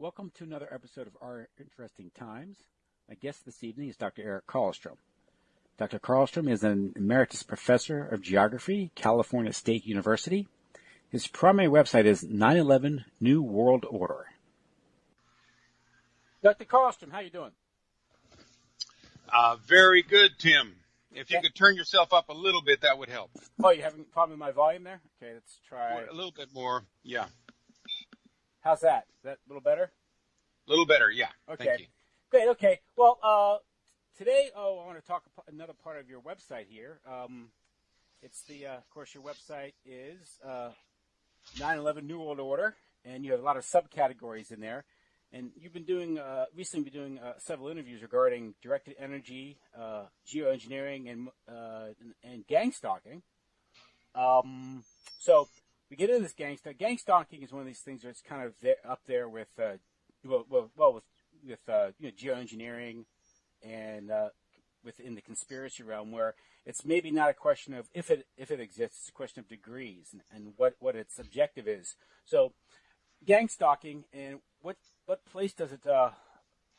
Welcome to another episode of Our Interesting Times. My guest this evening is Dr. Eric Karlstrom. Dr. Karlstrom is an emeritus professor of geography, California State University. His primary website is 9/11 New World Order. Dr. Karlstrom, how you doing? Very good, Tim. If you could turn yourself up a little bit, that would help. Oh, you having a problem with my volume there? Okay, let's try. A little bit more, yeah. How's that? Is that a little better? A little better, yeah. Okay. Thank you. Great, okay. Well, today, I want to talk about another part of your website here. It's of course, your website is 9/11 New World Order, and you have a lot of subcategories in there. And you've been doing, recently been doing several interviews regarding directed energy, geoengineering, and gang stalking. So we get into this gang stalking. Gang stalking is one of these things where it's kind of up there with, with geoengineering and within the conspiracy realm, where it's maybe not a question of if it exists, it's a question of degrees and what its objective is. So gang stalking, and what place does it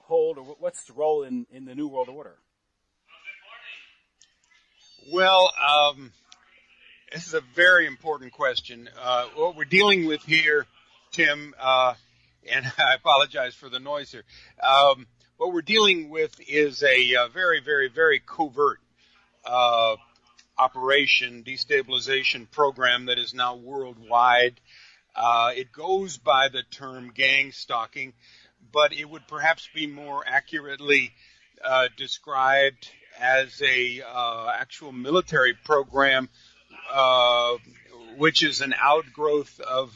hold, or what's its role in the New World Order? Well, this is a very important question. What we're dealing with here, Tim, and I apologize for the noise here. What we're dealing with is a very, very, very covert operation, destabilization program that is now worldwide. It goes by the term gang stalking, but it would perhaps be more accurately described as a actual military program, which is an outgrowth of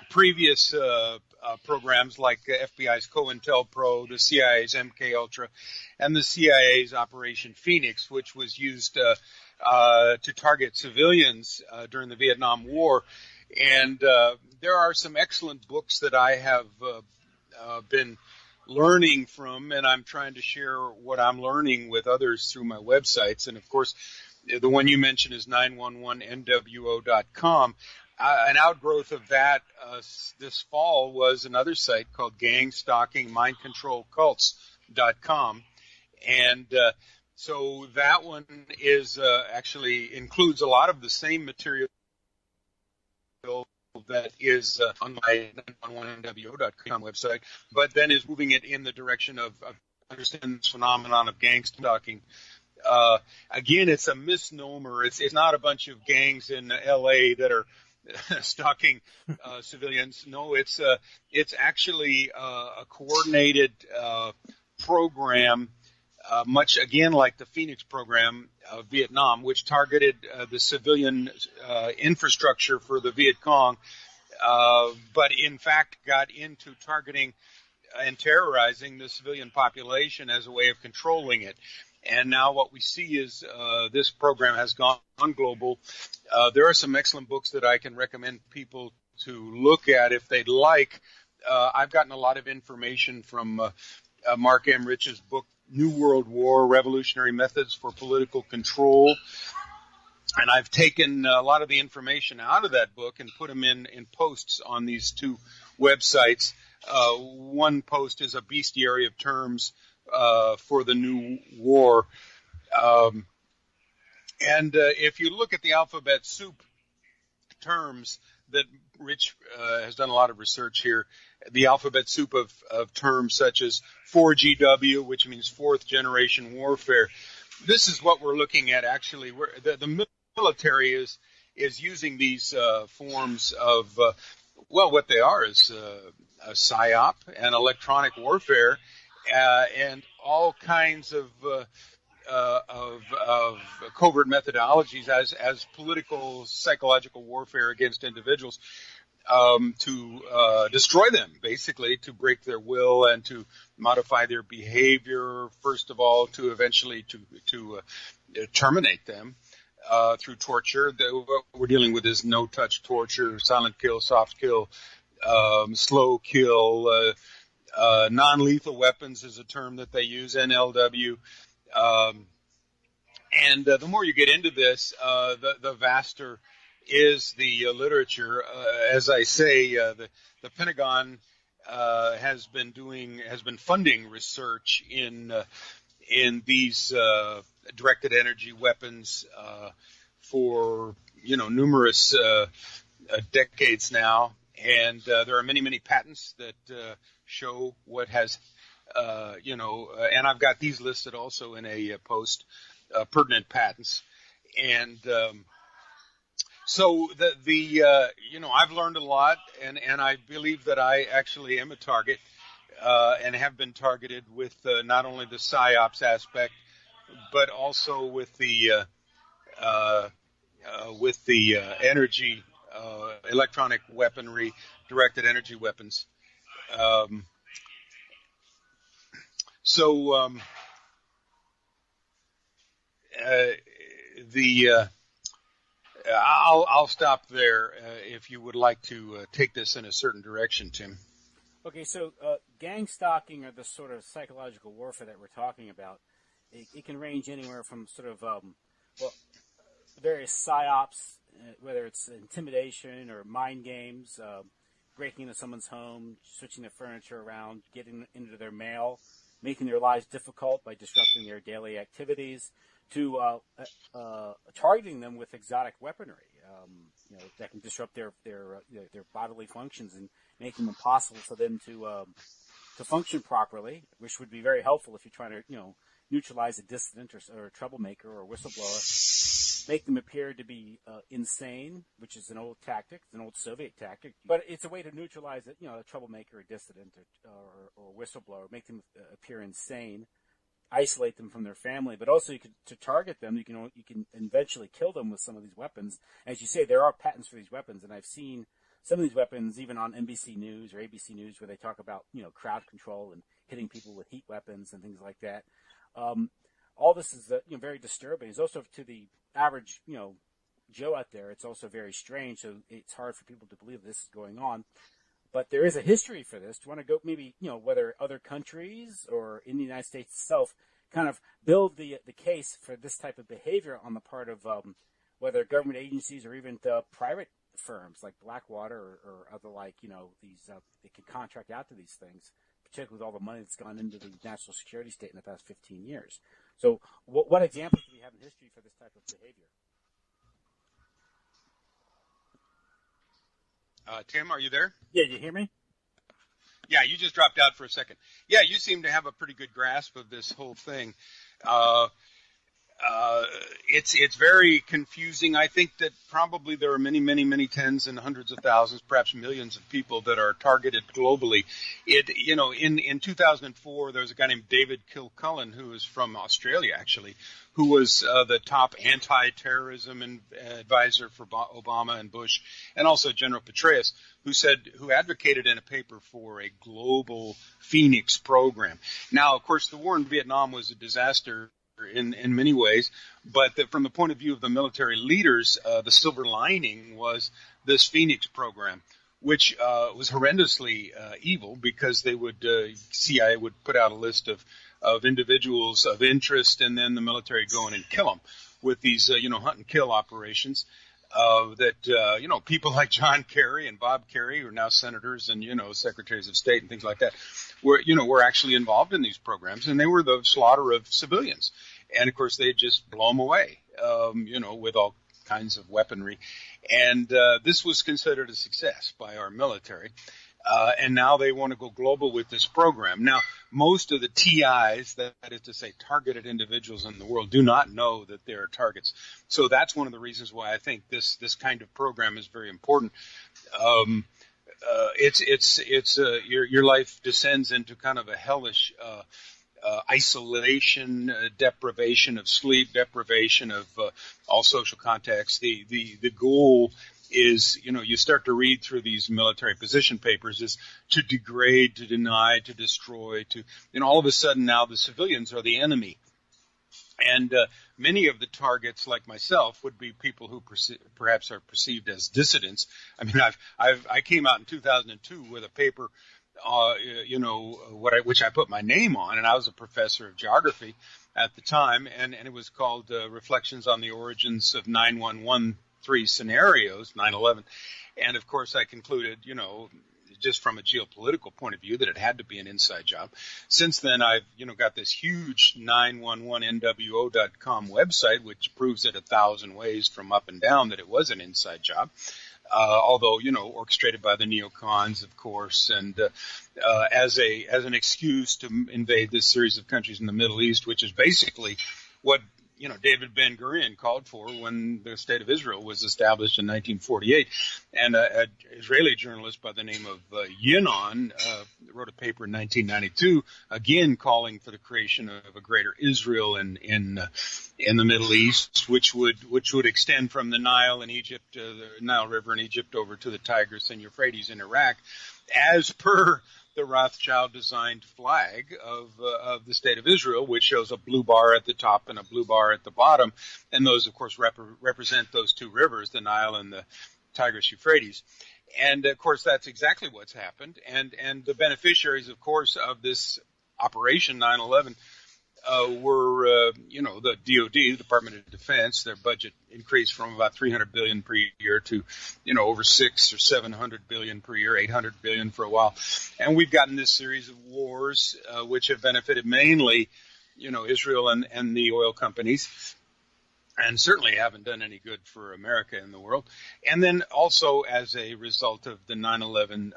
previous programs like FBI's COINTELPRO, the CIA's MKUltra, and the CIA's Operation Phoenix, which was used to target civilians during the Vietnam War. And there are some excellent books that I have been learning from, and I'm trying to share what I'm learning with others through my websites. And, of course, the one you mentioned is 911NWO.com. An outgrowth of that this fall was another site called GangStalkingMindControlCults.com. And so that one is actually includes a lot of the same material that is on my 911NWO.com website, but then is moving it in the direction of understanding this phenomenon of gang stalking. Again, it's a misnomer. It's not a bunch of gangs in L.A. that are stalking civilians. No, it's actually a coordinated program, much again like the Phoenix program of Vietnam, which targeted the civilian infrastructure for the Viet Cong, but in fact got into targeting and terrorizing the civilian population as a way of controlling it. And now what we see is this program has gone global. There are some excellent books that I can recommend people to look at if they'd like. I've gotten a lot of information from Mark M. Rich's book, New World War, Revolutionary Methods for Political Control. And I've taken a lot of the information out of that book and put them in posts on these two websites. One post is a bestiary of terms for the new war. And if you look at the alphabet soup terms that Rich has done a lot of research here, the alphabet soup of terms such as 4GW, which means fourth generation warfare. This is what we're looking at actually. The military is using these forms of, what they are is a Psy-Op and electronic warfare, and all kinds of covert methodologies as political, psychological warfare against individuals, to destroy them, basically, to break their will and to modify their behavior, first of all, to eventually to terminate them through torture. What we're dealing with is no-touch torture, silent kill, soft kill, slow kill, non-lethal weapons is a term that they use, NLW. And the more you get into this, the vaster is the literature. As I say, the Pentagon has been funding research in these directed energy weapons for numerous decades now, and there are many patents that show what has and I've got these listed also in a post, pertinent patents, and so I've learned a lot, and I believe that I actually am a target, and have been targeted with not only the Psy-Ops aspect, but also with the energy, electronic weaponry, directed energy weapons. I'll stop there if you would like to take this in a certain direction, Tim. Okay, so gang stalking, or the sort of psychological warfare that we're talking about, it can range anywhere from sort of various psyops, whether it's intimidation or mind games, breaking into someone's home, switching their furniture around, getting into their mail, making their lives difficult by disrupting their daily activities, to targeting them with exotic weaponry, that can disrupt their bodily functions and make them impossible for them to function properly, which would be very helpful if you're trying to neutralize a dissident or a troublemaker or a whistleblower. Make them appear to be insane, which is an old tactic, it's an old Soviet tactic, but it's a way to neutralize a troublemaker, a dissident, or a whistleblower. Make them appear insane, isolate them from their family, but also to target them. You can eventually kill them with some of these weapons. As you say, there are patents for these weapons, and I've seen some of these weapons even on NBC News or ABC News, where they talk about crowd control and hitting people with heat weapons and things like that. All this is very disturbing. It's also, to the average Joe out there, it's also very strange. So it's hard for people to believe this is going on. But there is a history for this. Do you want to go maybe, whether other countries or in the United States itself kind of build the case for this type of behavior on the part of whether government agencies or even the private firms like Blackwater or other these they can contract out to these things, particularly with all the money that's gone into the national security state in the past 15 years. So what examples do we have in history for this type of behavior? Tim, are you there? Yeah, you hear me? Yeah, you just dropped out for a second. Yeah, you seem to have a pretty good grasp of this whole thing. It's very confusing. I think that probably there are many tens and hundreds of thousands, perhaps millions of people that are targeted globally. In 2004, there was a guy named David Kilcullen, who is from Australia, actually, who was the top anti-terrorism advisor for Obama and Bush, and also General Petraeus, who advocated in a paper for a global Phoenix program. Now, of course, the war in Vietnam was a disaster in many ways, but from the point of view of the military leaders, the silver lining was this Phoenix program, which was horrendously evil, because CIA would put out a list of individuals of interest, and then the military go in and kill them with these hunt and kill operations. People like John Kerry and Bob Kerry, who are now senators and secretaries of state and things like that, were actually involved in these programs, and they were the slaughter of civilians. And of course, they just blow them away, with all kinds of weaponry. And this was considered a success by our military. And now they want to go global with this program. Now, most of the TIs, that is to say targeted individuals in the world, do not know that they are targets. So that's one of the reasons why I think this kind of program is very important. Your life descends into kind of a hellish isolation, deprivation of sleep, deprivation of all social contacts. The goal is, you start to read through these military position papers, is to degrade, to deny, to destroy, all of a sudden now the civilians are the enemy. And many of the targets, like myself, would be people who perhaps are perceived as dissidents. I mean, I came out in 2002 with a paper, which I put my name on, and I was a professor of geography at the time, and it was called Reflections on the Origins of 911 three scenarios, 9/11. And of course, I concluded, just from a geopolitical point of view, that it had to be an inside job. Since then, I've, got this huge 911nwo.com website, which proves it 1,000 ways from up and down that it was an inside job. Although, orchestrated by the neocons, of course, and as an excuse to invade this series of countries in the Middle East, which is basically what David Ben-Gurion called for when the State of Israel was established in 1948. And an Israeli journalist by the name of Yinon wrote a paper in 1992, again calling for the creation of a greater Israel in the Middle East, which would extend from the Nile in Egypt, the Nile River in Egypt, over to the Tigris and Euphrates in Iraq, as per the Rothschild-designed flag of the State of Israel, which shows a blue bar at the top and a blue bar at the bottom. And those, of course, represent those two rivers, the Nile and the Tigris-Euphrates. And, of course, that's exactly what's happened. And the beneficiaries, of course, of this Operation 9/11 were, the DOD, the Department of Defense. Their budget increased from about $300 billion per year to, over $600 or $700 billion per year, $800 billion for a while. And we've gotten this series of wars, which have benefited mainly, Israel and the oil companies, and certainly haven't done any good for America in the world. And then also as a result of the 9/11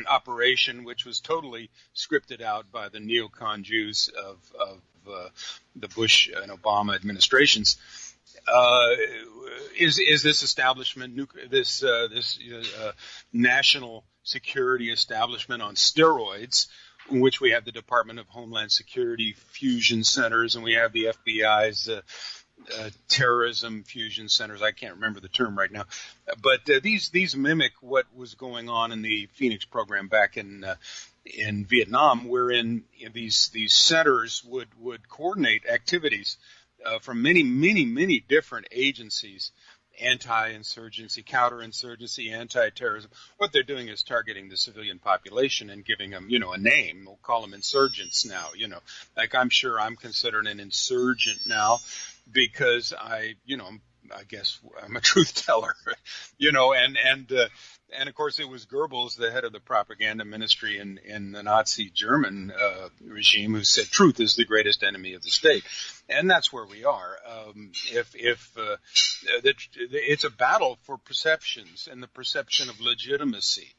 operation, which was totally scripted out by the neocon Jews of the Bush and Obama administrations, is this establishment, this national security establishment on steroids, in which we have the Department of Homeland Security fusion centers, and we have the FBI's terrorism fusion centers. I can't remember the term right now, but these mimic what was going on in the Phoenix program back in Vietnam, wherein these centers would coordinate activities from many different agencies: anti-insurgency, counterinsurgency, anti-terrorism. What they're doing is targeting the civilian population and giving them, a name. We'll call them insurgents now. Like I'm sure I'm considered an insurgent now, because I guess I'm a truth teller, and of course it was Goebbels, the head of the propaganda ministry in the Nazi German regime, who said truth is the greatest enemy of the state, and that's where we are. It's a battle for perceptions and the perception of legitimacy.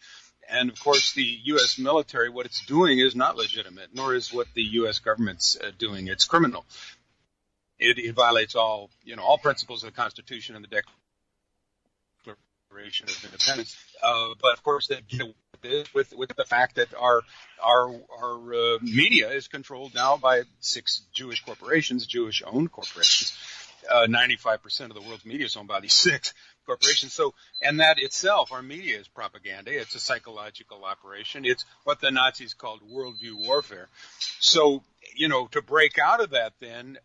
And, of course, the U.S. military, what it's doing is not legitimate, nor is what the U.S. government's doing. It's criminal. It violates all principles of the Constitution and the Declaration of Independence. But of course, they deal with the fact that our media is controlled now by 6 Jewish corporations, Jewish-owned corporations. 95% of the world's media is owned by these 6 corporations. So, and that itself, our media is propaganda. It's a psychological operation. It's what the Nazis called worldview warfare. So, to break out of that, then.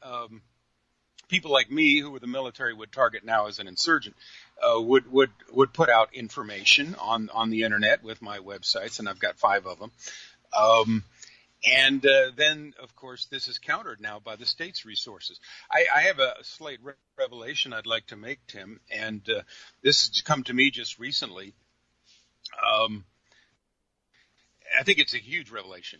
People like me, who the military would target now as an insurgent, would put out information on the internet with my websites, and I've got 5 of them. And then, of course, this is countered now by the state's resources. I have a slight revelation I'd like to make, Tim, and this has come to me just recently. I think it's a huge revelation.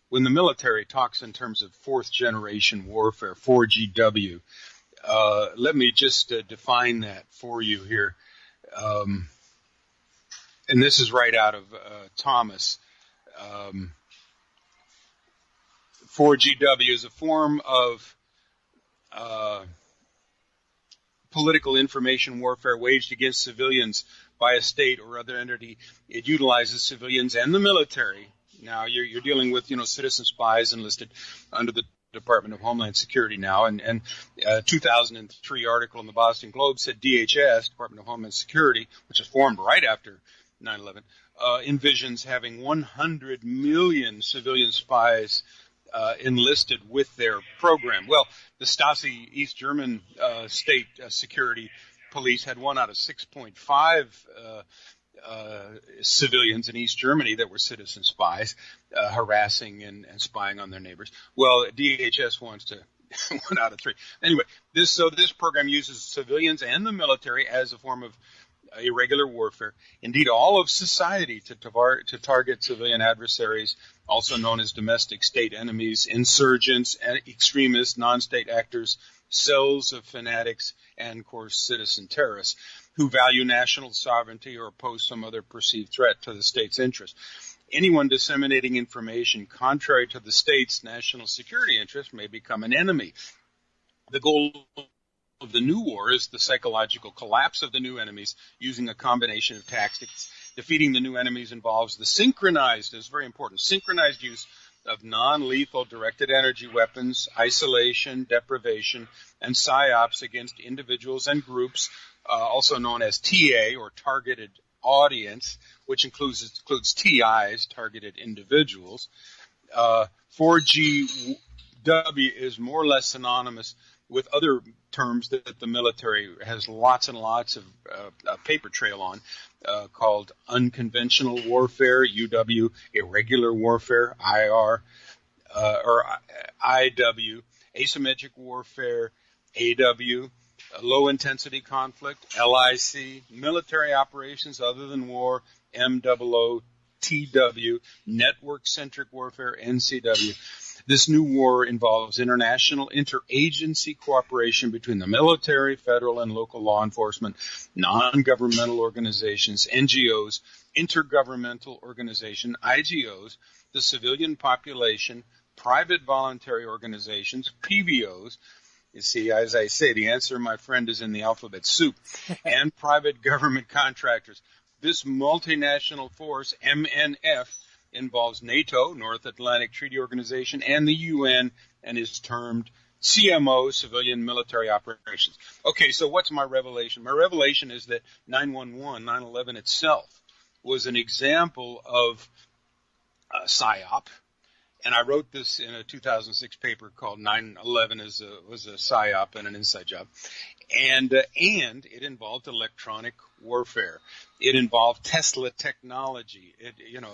When the military talks in terms of 4th generation warfare, 4GW, let me just define that for you here. And this is right out of Thomas. 4GW is a form of political information warfare waged against civilians by a state or other entity. It utilizes civilians and the military. Now, you're dealing with, citizen spies enlisted under the Department of Homeland Security now. And a 2003 article in the Boston Globe said DHS, Department of Homeland Security, which was formed right after 9/11, envisions having 100 million civilian spies enlisted with their program. Well, the Stasi, East German state security police, had 1 out of 6.5 civilians in East Germany that were citizen spies, harassing and spying on their neighbors. Well, DHS wants to One out of three. Anyway, this program uses civilians and the military as a form of irregular warfare. Indeed, all of society to target civilian adversaries, also known as domestic state enemies, insurgents, extremists, non-state actors, cells of fanatics, and, of course, citizen terrorists who value national sovereignty or pose some other perceived threat to the state's interest. Anyone disseminating information contrary to the state's national security interest may become an enemy. The goal of the new war is the psychological collapse of the new enemies using a combination of tactics. Defeating the new enemies involves the synchronized, is very important, synchronized use of non-lethal directed energy weapons, isolation, deprivation, and Psy-Ops against individuals and groups, also known as TA, or targeted audience, which includes TIs, targeted individuals. 4GW is more or less synonymous with other terms that the military has lots and lots of paper trail on, called unconventional warfare, UW, irregular warfare, IR, or IW, asymmetric warfare, AW, low-intensity conflict, LIC, military operations other than war, MOO, TW, network-centric warfare, NCW. This new war involves international interagency cooperation between the military, federal, and local law enforcement, non-governmental organizations, NGOs, intergovernmental organizations, IGOs, the civilian population, private voluntary organizations, PVOs. You see, as I say, the answer, my friend, is in the alphabet soup, and private government contractors. This multinational force, MNF, involves NATO, North Atlantic Treaty Organization, and the UN, and is termed CMO, Civilian Military Operations. Okay, so what's my revelation? My revelation is that 9/11, 9/11 itself, was an example of PSYOP, and I wrote this in a 2006 paper called 9/11 was a PSYOP and an inside job, and it involved electronic warfare. It involved Tesla technology.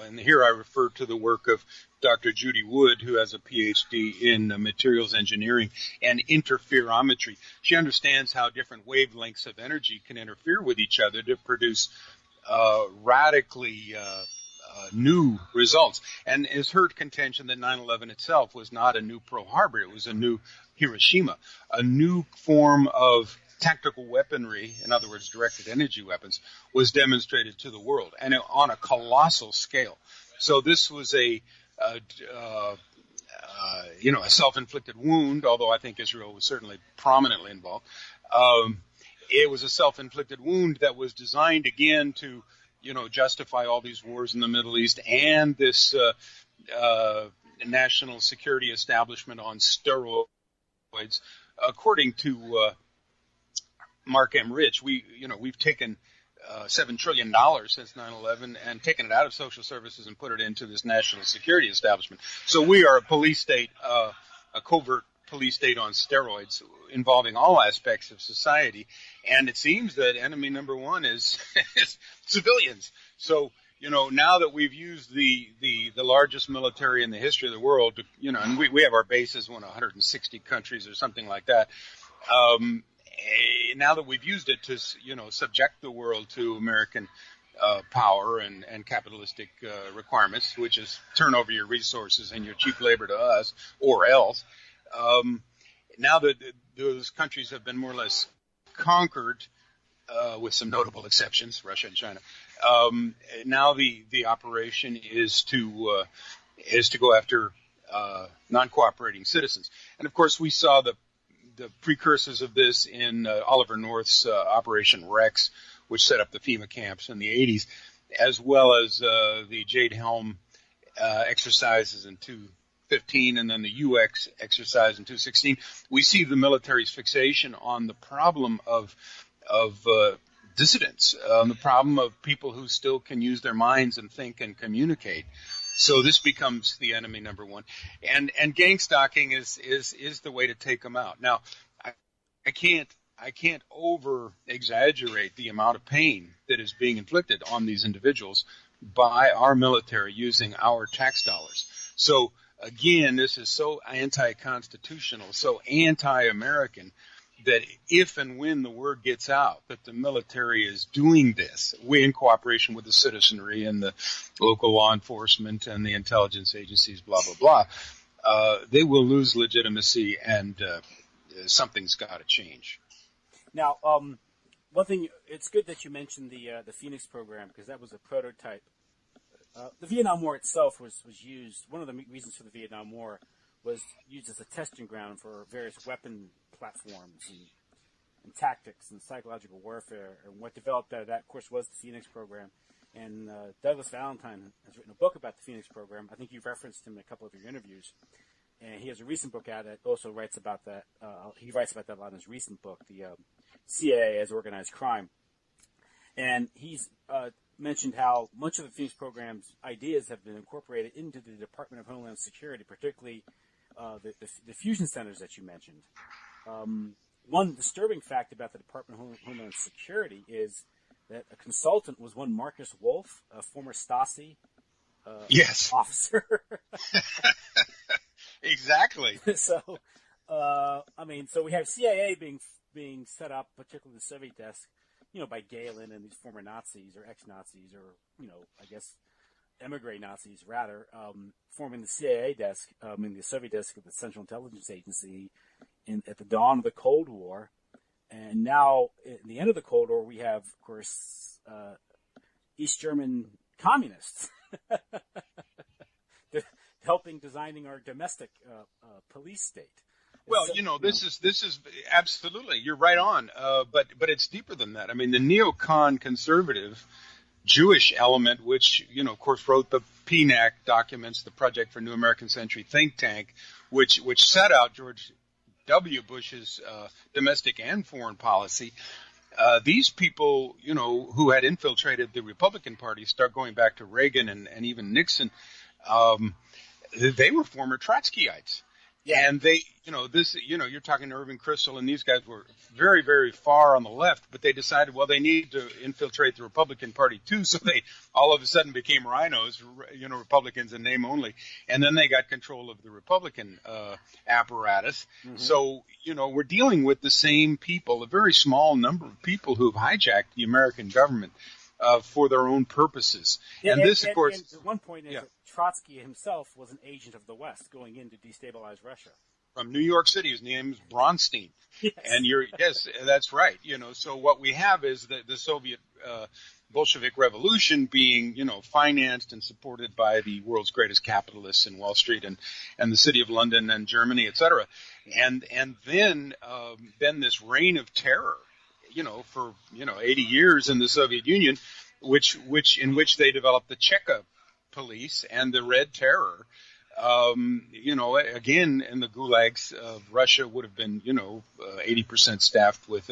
And here I refer to the work of Dr. Judy Wood, who has a PhD in materials engineering and interferometry. She understands how different wavelengths of energy can interfere with each other to produce radically new results. And it's her contention that 9/11 itself was not a new Pearl Harbor. It was a new Hiroshima, a new form of tactical weaponry, in other words, directed energy weapons, was demonstrated to the world, and on a colossal scale. So this was a self-inflicted wound, although I think Israel was certainly prominently involved. It was a self-inflicted wound that was designed, again, to justify all these wars in the Middle East and this national security establishment on steroids. According to Mark M. Rich, we've taken $7 trillion since 9/11 and taken it out of social services and put it into this national security establishment. So we are a police state, a covert police state on steroids, involving all aspects of society. And it seems that enemy number one is civilians. So, now that we've used the largest military in the history of the world, and we have our bases in 160 countries or something like that. Now that we've used it to, subject the world to American power and capitalistic requirements, which is turn over your resources and your cheap labor to us or else. Now that those countries have been more or less conquered, with some notable exceptions, Russia and China, now the operation is to go after non-cooperating citizens. And of course, we saw the precursors of this in Oliver North's Operation Rex, which set up the FEMA camps in the 80s, as well as the Jade Helm exercises in 2015 and then the UX exercise in 2016. We see the military's fixation on the problem of dissidents, the problem of people who still can use their minds and think and communicate. So this becomes the enemy number one, and gang stalking is the way to take them out. Now, I can't over exaggerate the amount of pain that is being inflicted on these individuals by our military using our tax dollars. So again, this is so anti-constitutional, so anti-American, that if and when the word gets out that the military is doing this, we in cooperation with the citizenry and the local law enforcement and the intelligence agencies, blah, blah, blah, they will lose legitimacy, and something's got to change. Now, one thing, it's good that you mentioned the Phoenix program, because that was a prototype. The Vietnam War itself was used, one of the reasons for the Vietnam War was used as a testing ground for various weapon platforms and tactics and psychological warfare. And what developed out of that, of course, was the Phoenix program. And Douglas Valentine has written a book about the Phoenix program. I think you've referenced him in a couple of your interviews. And he has a recent book out that also writes about that. He writes about that a lot in his recent book, the CIA as Organized Crime. And he's mentioned how much of the Phoenix program's ideas have been incorporated into the Department of Homeland Security, particularly the fusion centers that you mentioned. One disturbing fact about the Department of Homeland Security is that a consultant was one Marcus Wolf, a former Stasi yes. officer. Exactly. So we have CIA being set up, particularly the Soviet desk, by Galen and these former Nazis or ex-Nazis or, I guess, emigre Nazis rather, forming the CIA desk, the Soviet desk of the Central Intelligence Agency at the dawn of the Cold War. And now, at the end of the Cold War, we have, of course, East German communists helping designing our domestic police state. Well, this is absolutely, you're right on, but it's deeper than that. I mean, the neocon conservative Jewish element, which, of course, wrote the PNAC documents, the Project for New American Century think tank, which set out George W. Bush's domestic and foreign policy. These people, who had infiltrated the Republican Party, start going back to Reagan and even Nixon, they were former Trotskyites. Yeah. And they, you're talking to Irving Kristol, and these guys were very, very far on the left, but they decided, well, they need to infiltrate the Republican Party too, so they all of a sudden became rhinos, Republicans in name only, and then they got control of the Republican apparatus. Mm-hmm. So, we're dealing with the same people, a very small number of people who've hijacked the American government for their own purposes. Yeah, and this, of course... And one point is that Trotsky himself was an agent of the West going in to destabilize Russia. From New York City, his name is Bronstein. Yes. And yes, that's right. So what we have is the Soviet Bolshevik Revolution being, financed and supported by the world's greatest capitalists in Wall Street and the city of London and Germany, et cetera. And then this reign of terror, for 80 years in the Soviet Union, in which they developed the Cheka police and the Red Terror. Again, in the gulags of Russia would have been, 80% staffed with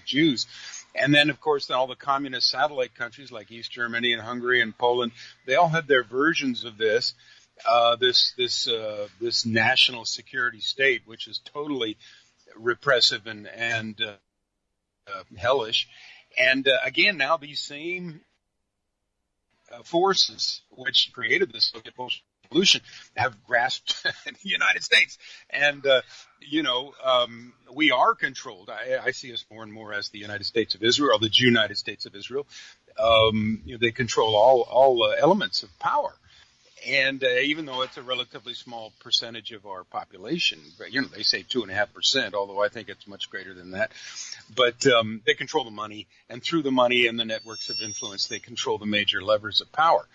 Jews. And then, of course, all the communist satellite countries like East Germany and Hungary and Poland, they all had their versions of this national security state, which is totally repressive and hellish. And again, now these same forces which created the Soviet Bolshevik Revolution have grasped the United States, and we are controlled. I see us more and more as the United States of Israel, or the United States of Israel. They control all elements of power, and even though it's a relatively small percentage of our population, but they say 2.5%, although I think it's much greater than that. But they control the money, and through the money and the networks of influence, they control the major levers of power.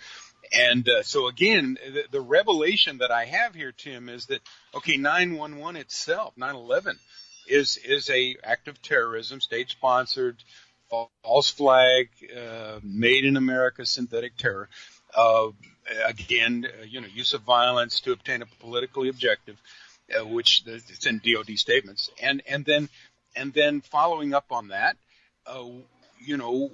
And so again, the revelation that I have here, Tim, is that 9/11 itself, 9/11, is a act of terrorism, state-sponsored, false flag, made in America, synthetic terror. Use of violence to obtain a politically objective, which it's in DOD statements, and then following up on that,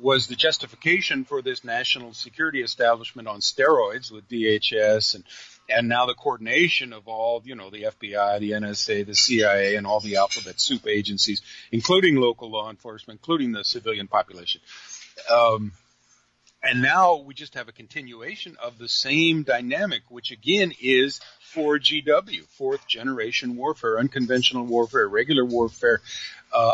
was the justification for this national security establishment on steroids with DHS and now the coordination of all, the FBI, the NSA, the CIA, and all the alphabet soup agencies, including local law enforcement, including the civilian population. And now we just have a continuation of the same dynamic, which again is 4GW, fourth generation warfare, unconventional warfare, regular warfare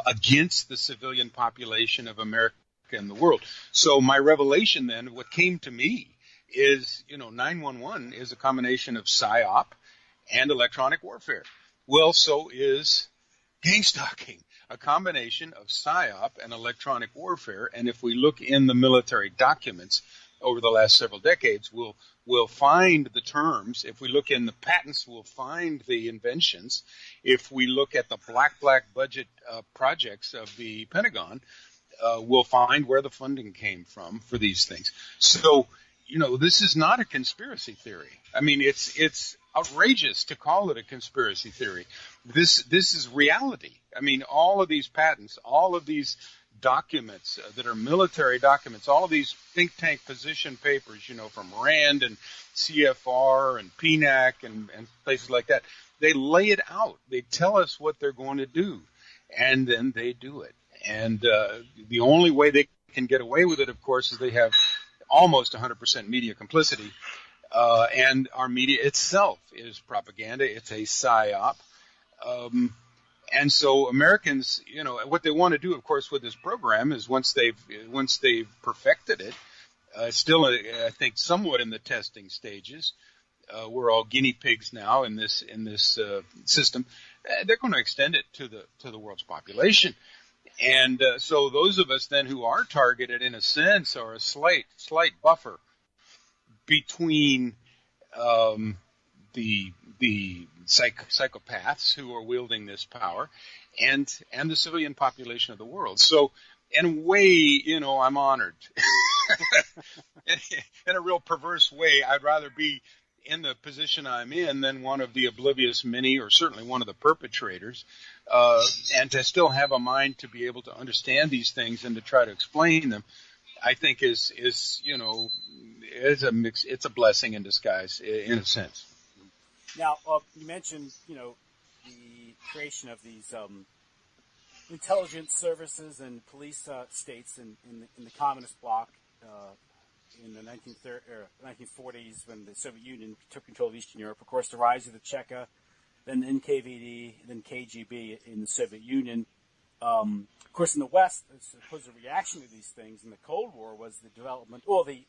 against the civilian population of America and the world. So my revelation then, what came to me is, 911 is a combination of Psy-Op and electronic warfare. Well, so is gang stalking, a combination of Psy-Op and electronic warfare. And if we look in the military documents over the last several decades, we'll find the terms. If we look in the patents, we'll find the inventions. If we look at the black budget projects of the Pentagon, we'll find where the funding came from for these things. So, this is not a conspiracy theory. I mean, it's outrageous to call it a conspiracy theory. This is reality. I mean, all of these patents, all of these documents that are military documents, all of these think tank position papers, from RAND and CFR and PNAC and places like that, they lay it out. They tell us what they're going to do, and then they do it. And the only way they can get away with it, of course, is they have almost 100% media complicity. And our media itself is propaganda. It's a psyop. And so Americans, what they want to do, of course, with this program is once they've perfected it, still, I think, somewhat in the testing stages. We're all guinea pigs now in this system. They're going to extend it to the world's population. And so those of us then who are targeted, in a sense, are a slight buffer between the psychopaths who are wielding this power and the civilian population of the world. So in a way, I'm honored. In a real perverse way, I'd rather be in the position I'm in than one of the oblivious many, or certainly one of the perpetrators, and to still have a mind to be able to understand these things and to try to explain them, I think is a mix. It's a blessing in disguise, in a sense. Now, you mentioned, the creation of these intelligence services and police states in the communist bloc in the 1940s when the Soviet Union took control of Eastern Europe. Of course, the rise of the Cheka, then NKVD, then KGB in the Soviet Union. Of course, in the West, the supposed reaction to these things in the Cold War was the development, the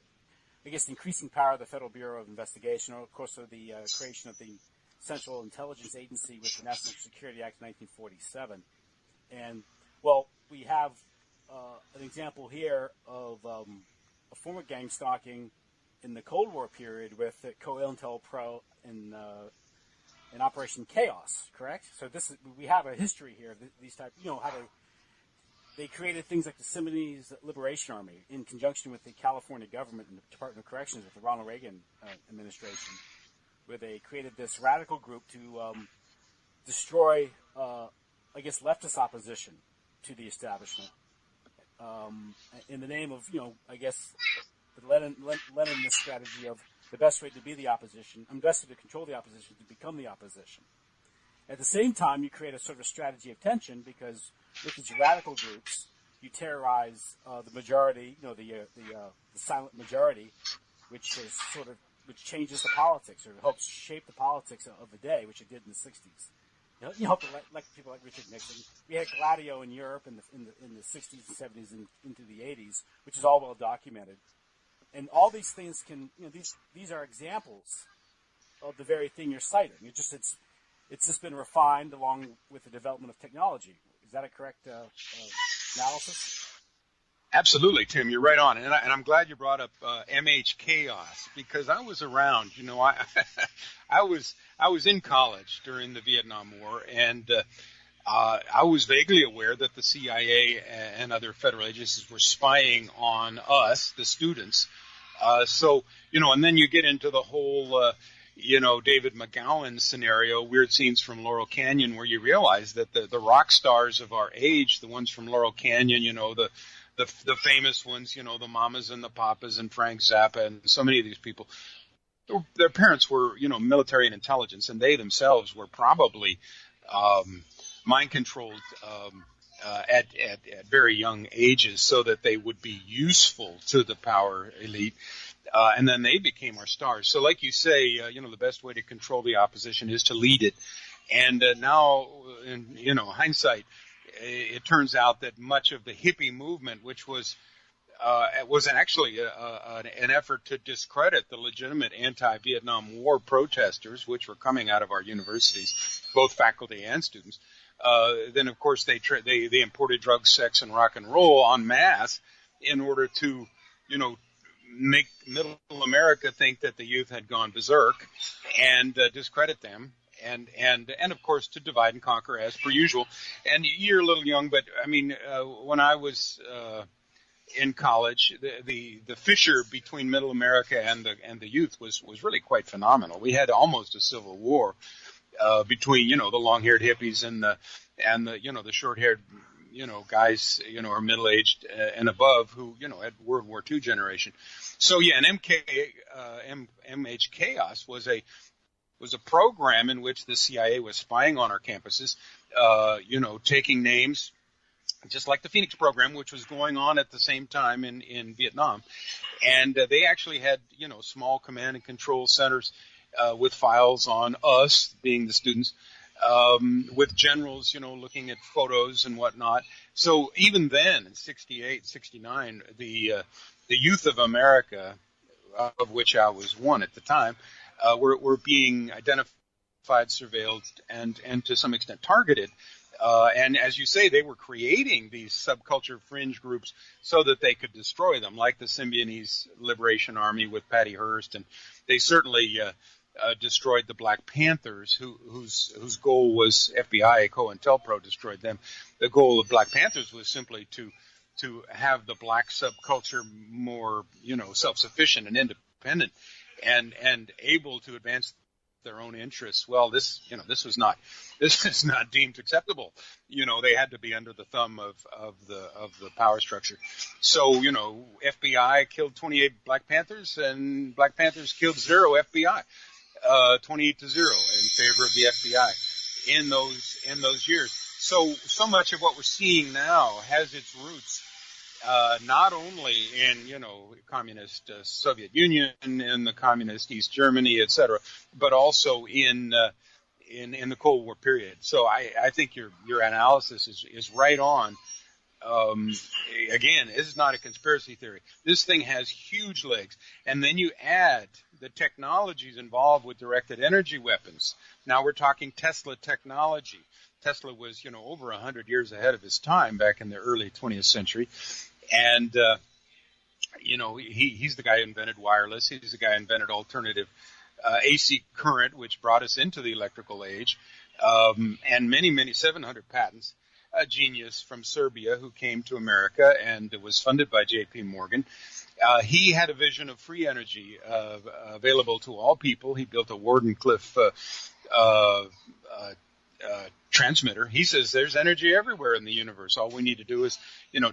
increasing power of the Federal Bureau of Investigation, or of course, the creation of the Central Intelligence Agency with the National Security Act of 1947. And, we have an example here of a form of gang stalking in the Cold War period with COINTELPRO in Operation Chaos, correct? So we have a history here of these type, how they created things like the Sudanese Liberation Army in conjunction with the California government and the Department of Corrections with the Ronald Reagan administration, where they created this radical group to destroy, leftist opposition to the establishment in the name of, the Leninist strategy of the best way to be the opposition, and best way to control the opposition, to become the opposition. At the same time, you create a sort of a strategy of tension because with these radical groups, you terrorize the majority, the silent majority, which changes the politics or helps shape the politics of the day, which it did in the 60s. You help like people like Richard Nixon. We had Gladio in Europe in the 60s and 70s and into the 80s, which is all well documented. And all these things these are examples of the very thing you're citing. It's just been refined along with the development of technology. Is that a correct analysis? Absolutely, Tim. You're right on, and I'm glad you brought up MH Chaos because I was around. I was in college during the Vietnam War, and I was vaguely aware that the CIA and other federal agencies were spying on us, the students. And then you get into the whole. David McGowan scenario, Weird Scenes from Laurel Canyon, where you realize that the rock stars of our age, the ones from Laurel Canyon, the famous ones, the Mamas and the Papas and Frank Zappa and so many of these people, their parents were, military and intelligence, and they themselves were probably mind-controlled at very young ages so that they would be useful to the power elite. And then they became our stars. So like you say, the best way to control the opposition is to lead it. And now, in hindsight, it turns out that much of the hippie movement, which was actually an effort to discredit the legitimate anti-Vietnam War protesters, which were coming out of our universities, both faculty and students. Then, of course, they imported drugs, sex, and rock and roll en masse in order to, make Middle America think that the youth had gone berserk and discredit them. And of course, to divide and conquer as per usual. And you're a little young, but I mean, when I was in college, the fissure between Middle America and the youth was really quite phenomenal. We had almost a civil war between the long-haired hippies and the short-haired guys or middle-aged and above who had World War II generation. So yeah, an MH Chaos was a program in which the CIA was spying on our campuses, taking names, just like the Phoenix program, which was going on at the same time in Vietnam. And they actually had, small command and control centers with files on us, being the students, with generals, looking at photos and whatnot. So even then, in 68, 69, the youth of America, of which I was one at the time, were being identified, surveilled, and to some extent targeted. And as you say, they were creating these subculture fringe groups so that they could destroy them, like the Symbionese Liberation Army with Patty Hearst. And they certainly destroyed the Black Panthers, whose goal was FBI, COINTELPRO destroyed them. The goal of Black Panthers was simply to have the black subculture more, self-sufficient and independent and able to advance their own interests. Well, this is not deemed acceptable. They had to be under the thumb of the power structure. So, FBI killed 28 Black Panthers and Black Panthers killed 0 FBI, 28-0 in favor of the FBI in those years. So much of what we're seeing now has its roots not only in communist Soviet Union, in the communist East Germany, etc., but also in the Cold War period. So I think your analysis is right on. Again, this is not a conspiracy theory. This thing has huge legs, and then you add the technologies involved with directed energy weapons. Now we're talking Tesla technology. Tesla was, over 100 years ahead of his time back in the early 20th century. And, he's the guy who invented wireless. He's the guy who invented alternative AC current, which brought us into the electrical age, and many 700 patents. A genius from Serbia who came to America and was funded by J.P. Morgan. He had a vision of free energy available to all people. He built a Wardenclyffe transmitter. He says there's energy everywhere in the universe. All we need to do is,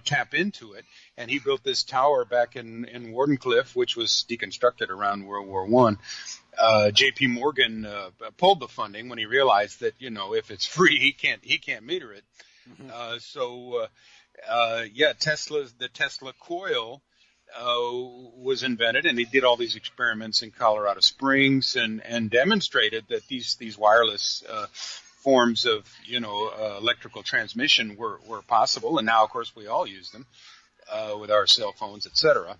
tap into it. And he built this tower back in Wardenclyffe, which was deconstructed around World War I. J.P. Morgan pulled the funding when he realized that, if it's free, he can't meter it. Mm-hmm. The Tesla coil was invented, and he did all these experiments in Colorado Springs and demonstrated that these wireless forms of electrical transmission were possible. And now, of course, we all use them with our cell phones, etc.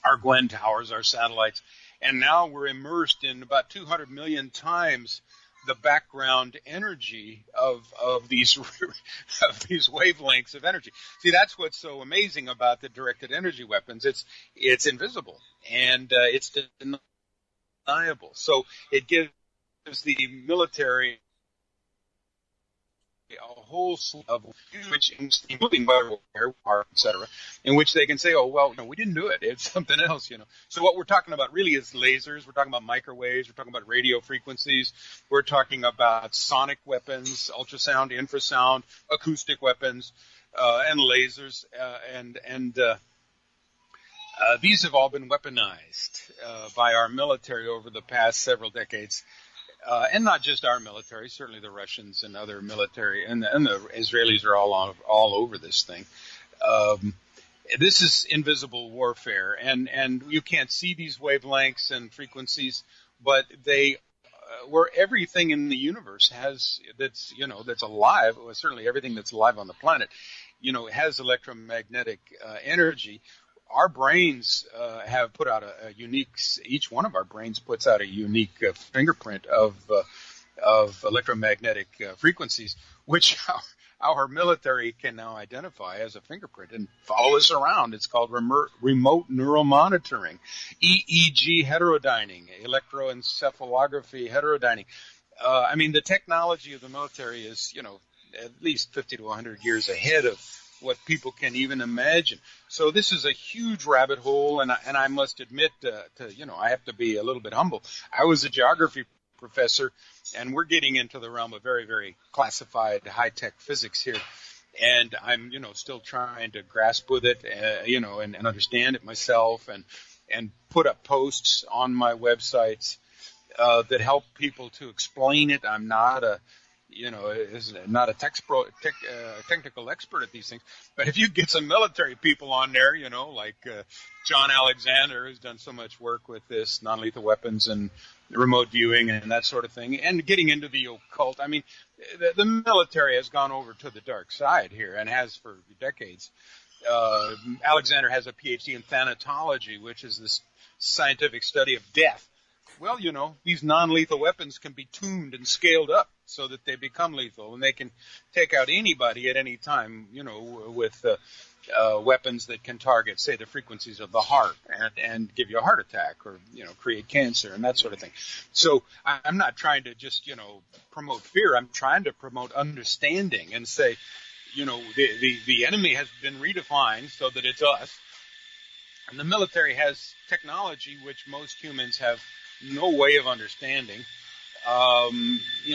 Our Gwen towers, our satellites, and now we're immersed in about 200 million times the background energy of these wavelengths of energy. See, that's what's so amazing about the directed energy weapons. It's invisible and it's undeniable. So it gives the military a whole slew of which, including warfare, etc., in which they can say, "Oh, well, no, we didn't do it. It's something else." So what we're talking about really is lasers. We're talking about microwaves. We're talking about radio frequencies. We're talking about sonic weapons, ultrasound, infrasound, acoustic weapons, and lasers. These have all been weaponized by our military over the past several decades. and not just our military, certainly the Russians and other military, and the Israelis are all over this thing. This is invisible warfare, and you can't see these wavelengths and frequencies, but they where everything in the universe that's alive, or certainly everything that's alive on the planet, has electromagnetic energy. Our brains have put out a unique. Each one of our brains puts out a unique fingerprint of electromagnetic frequencies, which our military can now identify as a fingerprint and follow us around. It's called remote neural monitoring, EEG heterodyning, electroencephalography heterodyning. The technology of the military is, at least 50 to 100 years ahead of what people can even imagine. So this is a huge rabbit hole, and I must admit, I have to be a little bit humble. I was a geography professor, and we're getting into the realm of very, very classified high-tech physics here. And I'm, still trying to grasp with it, and understand it myself, and put up posts on my websites that help people to explain it. I'm not not a technical expert at these things. But if you get some military people on there, like John Alexander, who's done so much work with this, non-lethal weapons and remote viewing and that sort of thing, and getting into the occult. The military has gone over to the dark side here and has for decades. Alexander has a PhD in thanatology, which is this scientific study of death. Well, these non-lethal weapons can be tuned and scaled up so that they become lethal, and they can take out anybody at any time, with weapons that can target, say, the frequencies of the heart and give you a heart attack, or, create cancer and that sort of thing. So I'm not trying to just, promote fear. I'm trying to promote understanding and say, the enemy has been redefined so that it's us. And the military has technology which most humans have no way of understanding.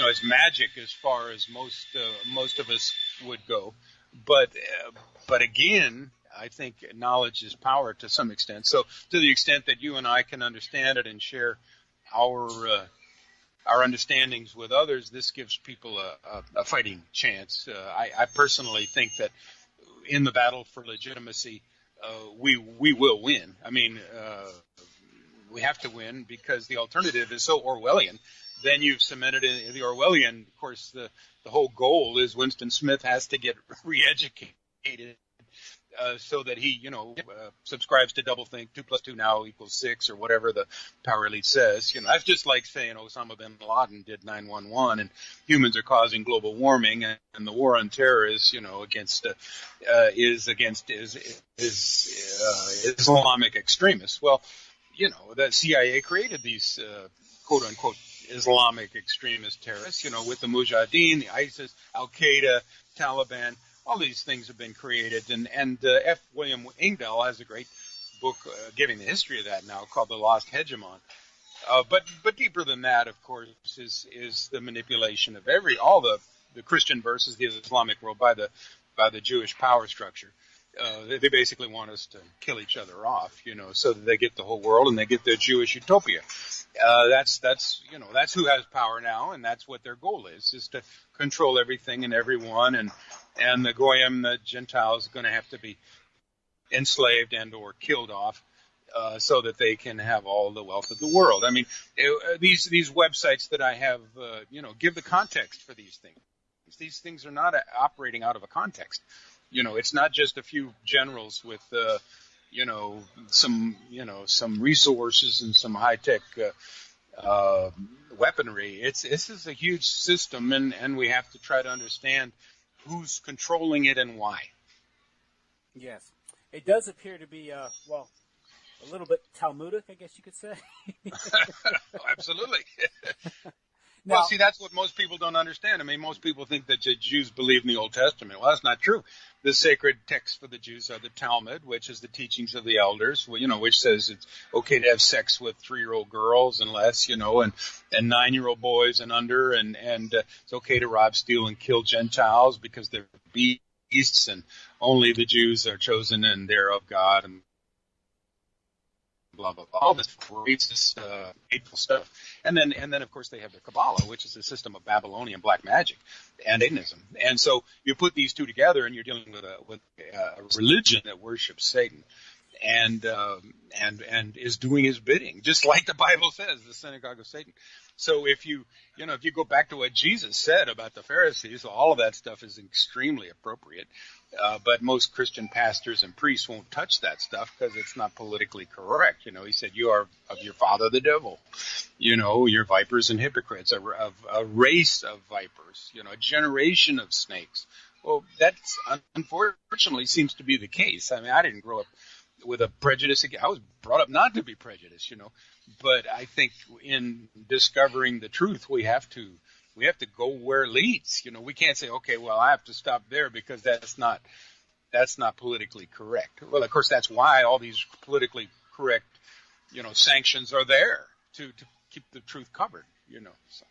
It's magic as far as most of us would go. But again, I think knowledge is power to some extent. So to the extent that you and I can understand it and share our understandings with others, this gives people a fighting chance. I personally think that in the battle for legitimacy, we will win. We have to win, because the alternative is so Orwellian. Then you've cemented in the Orwellian. Of course, the whole goal is Winston Smith has to get re-educated so that he, subscribes to doublethink, 2 + 2 now = 6, or whatever the power elite says. That's just like saying Osama bin Laden did 9/11, and humans are causing global warming, and the war on terror is, against Islamic extremists. Well, the CIA created these quote-unquote Islamic extremist terrorists, with the Mujahideen, the ISIS, Al-Qaeda, Taliban. All these things have been created. And F. William Engdahl has a great book giving the history of that now, called The Lost Hegemon. But deeper than that, of course, is the manipulation of all the Christian versus the Islamic world by the Jewish power structure. They basically want us to kill each other off, so that they get the whole world and they get their Jewish utopia. That's who has power now, and that's what their goal is to control everything and everyone, and the Goyim, the Gentiles, are going to have to be enslaved and or killed off, so that they can have all the wealth of the world. These websites that I have, give the context for these things. These things are not operating out of a context. It's not just a few generals with, some resources and some high-tech weaponry. This is a huge system, and we have to try to understand who's controlling it and why. Yes. It does appear to be, a little bit Talmudic, I guess you could say. Absolutely. Now, well, see, that's what most people don't understand. Most people think that the Jews believe in the Old Testament. Well, that's not true. The sacred texts for the Jews are the Talmud, which is the teachings of the elders, which says it's okay to have sex with 3-year-old girls and less, and 9-year-old boys and under, and it's okay to rob, steal, and kill Gentiles because they're beasts, and only the Jews are chosen and they're of God, and blah blah blah, all this racist, hateful stuff. And then of course they have the Kabbalah, which is a system of Babylonian black magic and Satanism. And so you put these two together, and you're dealing with a religion that worships Satan. And is doing his bidding, just like the Bible says, the synagogue of Satan. So if you go back to what Jesus said about the Pharisees, all of that stuff is extremely appropriate. But most Christian pastors and priests won't touch that stuff because it's not politically correct. He said, you are of your father the devil. You're vipers and hypocrites, a race of vipers, a generation of snakes. Well, that's unfortunately seems to be the case. I mean, I didn't grow up with a prejudice. I was brought up not to be prejudiced, but I think in discovering the truth, we have to go where it leads. We can't say, okay, well, I have to stop there because that's not politically correct. Well, of course, that's why all these politically correct, sanctions are there to keep the truth covered, So.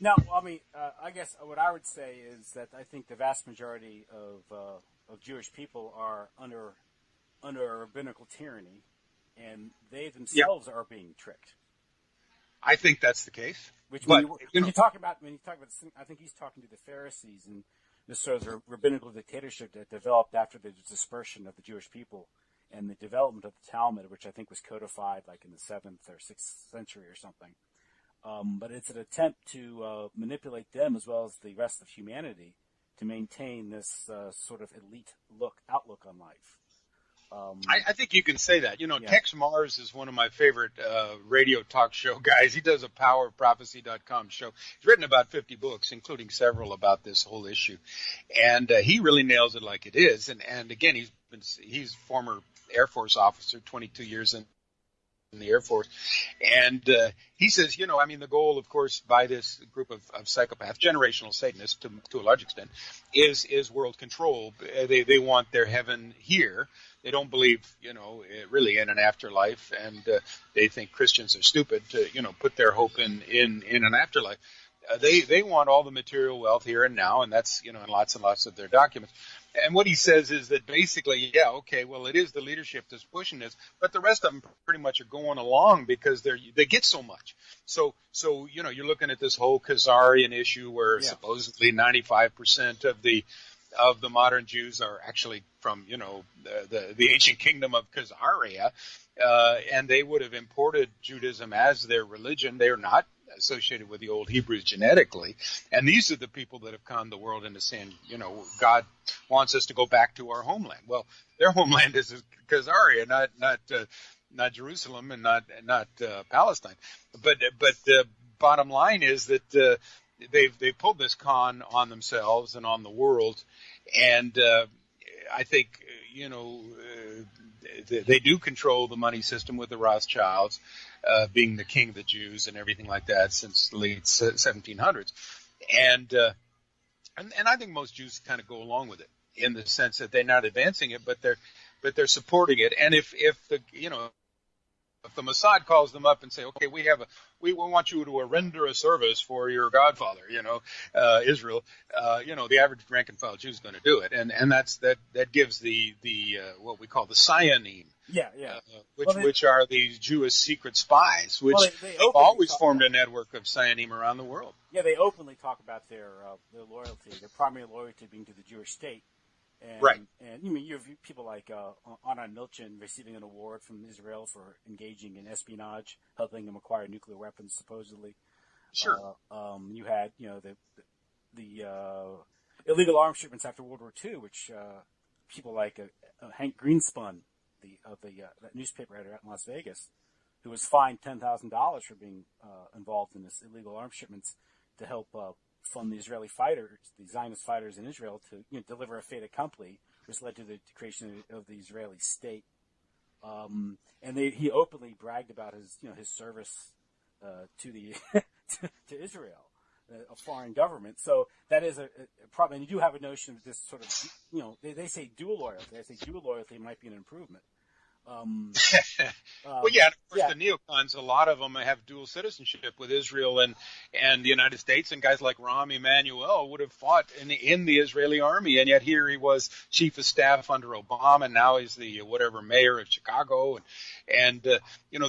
No, I mean, I guess what I would say is that I think the vast majority of Jewish people are under a rabbinical tyranny, and they themselves are being tricked. I think that's the case. When you talk about, I think he's talking to the Pharisees and this sort of rabbinical dictatorship that developed after the dispersion of the Jewish people and the development of the Talmud, which I think was codified like in the 7th or 6th century or something. But it's an attempt to manipulate them as well as the rest of humanity to maintain this sort of elite outlook on life. I think you can say that. Tex Mars is one of my favorite radio talk show guys. He does a powerofprophecy.com show. He's written about 50 books, including several about this whole issue. And he really nails it like it is. And again, he's former Air Force officer, 22 years in the Air Force. And he says, the goal, of course, by this group of psychopaths, generational Satanists to a large extent, is world control. They want their heaven here. They don't believe, really in an afterlife, and they think Christians are stupid to, put their hope in an afterlife. They want all the material wealth here and now, and that's, in lots and lots of their documents. And what he says is that basically, it is the leadership that's pushing this, but the rest of them pretty much are going along because they get so much. So you're looking at this whole Khazarian issue where supposedly 95% of the modern Jews are actually from, the ancient kingdom of Khazaria, and they would have imported Judaism as their religion. They are not associated with the old Hebrews genetically, and these are the people that have conned the world into saying, God wants us to go back to our homeland. Well, their homeland is Khazaria, not Jerusalem, and not Palestine. But the bottom line is that they've pulled this con on themselves and on the world, and I think they do control the money system with the Rothschilds being the king of the Jews and everything like that since the late 1700s, and I think most Jews kind of go along with it in the sense that they're not advancing it, but they're supporting it. And if the Mossad calls them up and say, okay, we want you to render a service for your godfather, Israel, the average rank and file Jew is going to do it. And that gives the what we call the Psy-Ops. Which are these Jewish secret spies, which they've always formed a network of Psy-Ops around the world. Yeah, they openly talk about their loyalty, their primary loyalty being to the Jewish state. And, right. And you have people like Anan Milchan receiving an award from Israel for engaging in espionage, helping them acquire nuclear weapons, supposedly. Sure. You had, the illegal arms shipments after World War II, which people like Hank Greenspun, that newspaper editor out in Las Vegas, who was fined $10,000 for being involved in this illegal arms shipments to help fund the Israeli fighters, the Zionist fighters in Israel, to deliver a fait accompli, which led to the creation of the Israeli state. And he openly bragged about his service to the to Israel, a foreign government. So that is a problem. And you do have a notion of this sort of, they say dual loyalty. I say dual loyalty might be an improvement. Well, yeah, and of course yeah. the neocons, a lot of them have dual citizenship with Israel and the United States, and guys like Rahm Emanuel would have fought in the Israeli army, and yet here he was chief of staff under Obama, and now he's the whatever mayor of Chicago, and